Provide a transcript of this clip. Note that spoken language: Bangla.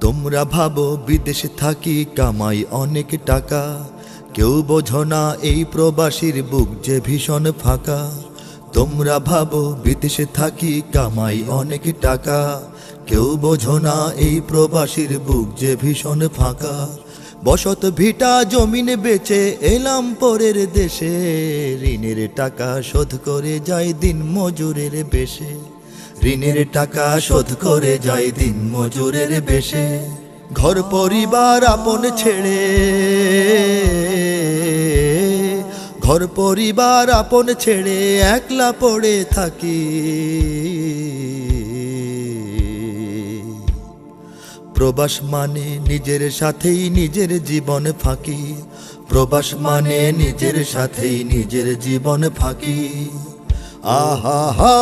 তোমরা ভাবো বিদেশে থাকি কামাই অনেক টাকা, কেউ বোঝো না এই প্রবাসীর বুক যে ভীষণ ফাঁকা। তোমরা ভাবো বিদেশে থাকি কামাই অনেক টাকা, কেউ বোঝো না এই প্রবাসীর বুক যে ভীষণ ফাঁকা। বসত ভিটা জমিন বেচে এলাম পরের দেশে, ঋণের টাকা শোধ করে যাই দিন মজুরের বেশে। ঋণের টাকা শোধ করে যাই দিন মজুরের বেশে। ঘর পরিবার আপন ছেড়ে, ঘর পরিবার আপন ছেড়ে একলা পড়ে থাকি। প্রবাস মানে নিজের সাথেই নিজের জীবন ফাঁকি, প্রবাস মানে নিজের সাথেই নিজের জীবন ফাঁকি। আহা হা